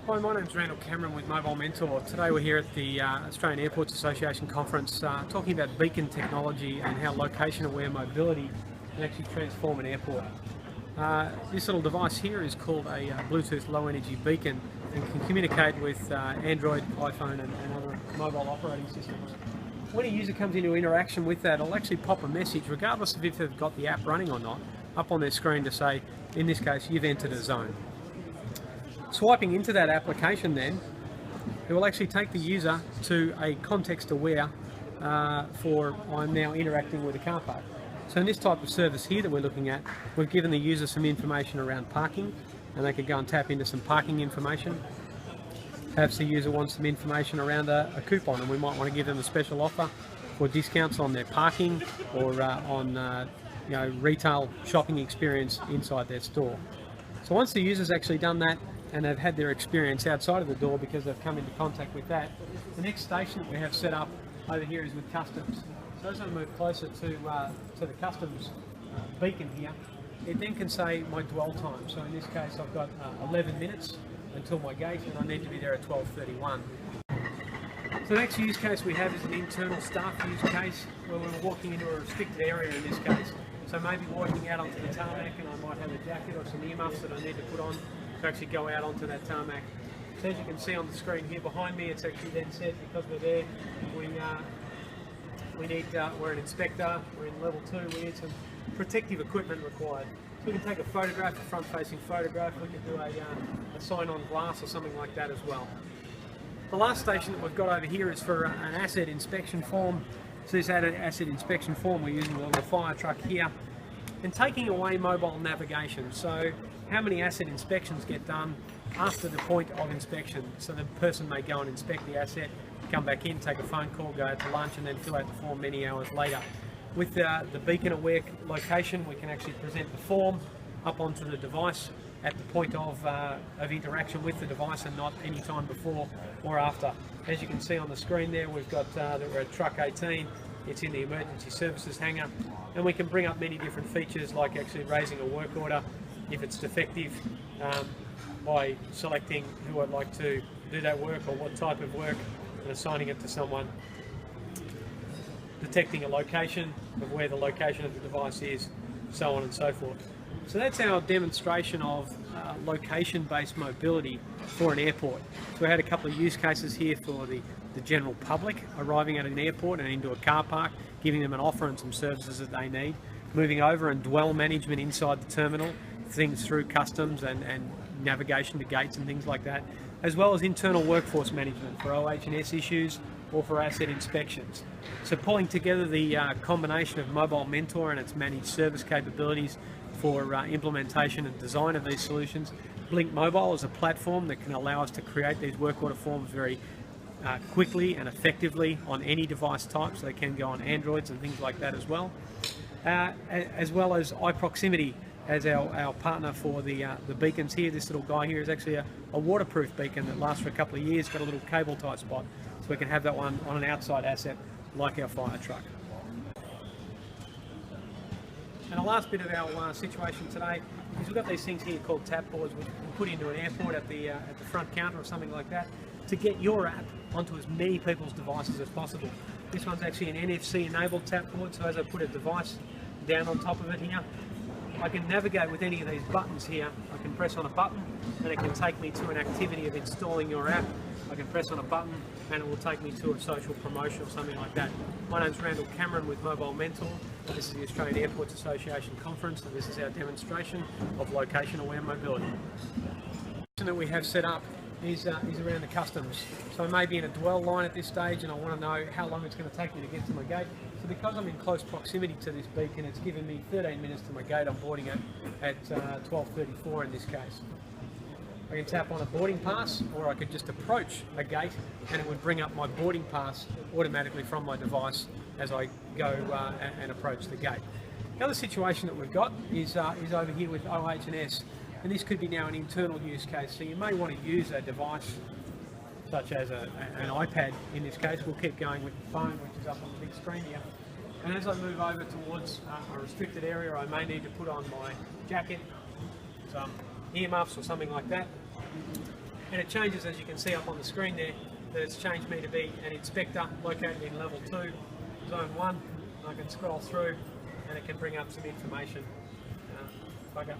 Hi, my name's Randall Cameron with Mobile Mentor. Today we're here at the Australian Airports Association Conference talking about beacon technology and how location-aware mobility can actually transform an airport. This little device here is called a Bluetooth low-energy beacon and can communicate with Android, iPhone and other mobile operating systems. When a user comes into interaction with that, it'll actually pop a message, regardless of if they've got the app running or not, up on their screen to say, in this case, you've entered a zone. Swiping into that application then, it will actually take the user to a context-aware for I'm now interacting with a car park. So in this type of service here that we're looking at, we've given the user some information around parking, and they could go and tap into some parking information. Perhaps the user wants some information around a coupon, and we might want to give them a special offer for discounts on their parking or on retail shopping experience inside their store. So once the user's actually done that, and they've had their experience outside of the door because they've come into contact with that, the next station that we have set up over here is with customs. So as I move closer to the customs beacon here, it then can say my dwell time. So in this case I've got 11 minutes until my gate and I need to be there at 12:31. So the next use case we have is an internal staff use case where we're walking into a restricted area in this case. So maybe walking out onto the tarmac and I might have a jacket or some earmuffs that I need to put on to actually go out onto that tarmac. So as you can see on the screen here behind me, it's actually then said because we're there, we're an inspector, we're in level 2, we need some protective equipment required. So we can take a photograph, a front-facing photograph, we can do a sign on glass or something like that as well. The last station that we've got over here is for an asset inspection form. So this asset inspection form we're using the little fire truck here and taking away mobile navigation. So how many asset inspections get done after the point of inspection? So the person may go and inspect the asset, come back in, take a phone call, go out to lunch and then fill out the form many hours later. With the beacon aware location, we can actually present the form up onto the device at the point of interaction with the device and not any time before or after. As you can see on the screen there, we've got that we're at truck 18, it's in the emergency services hangar, and we can bring up many different features like actually raising a work order if it's defective by selecting who I'd like to do that work or what type of work and assigning it to someone, detecting a location of where the location of the device is, so on and so forth. So that's our demonstration of location-based mobility for an airport. So we had a couple of use cases here for the general public arriving at an airport and into a car park, giving them an offer and some services that they need, moving over and dwell management inside the terminal, things through customs and navigation to gates and things like that, as well as internal workforce management for OH&S issues or for asset inspections. So pulling together the combination of Mobile Mentor and its managed service capabilities for implementation and design of these solutions. Blink Mobile is a platform that can allow us to create these work order forms very quickly and effectively on any device type, so they can go on Androids and things like that as well as iProximity as our partner for the beacons here. This little guy here is actually a waterproof beacon that lasts for a couple of years, got a little cable tie spot, so we can have that one on an outside asset like our fire truck. And the last bit of our situation today is we've got these things here called tap boards which we can put into an airport at the front counter or something like that to get your app onto as many people's devices as possible. This one's actually an NFC enabled tap board, so as I put a device down on top of it here, I can navigate with any of these buttons here. I can press on a button and it can take me to an activity of installing your app. I can press on a button and it will take me to a social promotion or something like that. My name's Randall Cameron with Mobile Mentor. This is the Australian Airports Association Conference and this is our demonstration of location-aware mobility. The that we have set up is around the customs. So I may be in a dwell line at this stage and I want to know how long it's going to take me to get to my gate. So because I'm in close proximity to this beacon, it's given me 13 minutes to my gate. I'm boarding it at 12:34 in this case. I can tap on a boarding pass, or I could just approach a gate and it would bring up my boarding pass automatically from my device as I go and approach the gate. The other situation that we've got is over here with OH&S, and this could be now an internal use case. So you may want to use a device such as an iPad in this case. We'll keep going with the phone, which is up on the big screen here. And as I move over towards a restricted area, I may need to put on my jacket, some earmuffs or something like that. and it changes, as you can see up on the screen there, that it's changed me to be an inspector located in level 2, zone 1. I can scroll through and it can bring up some information. Bugger.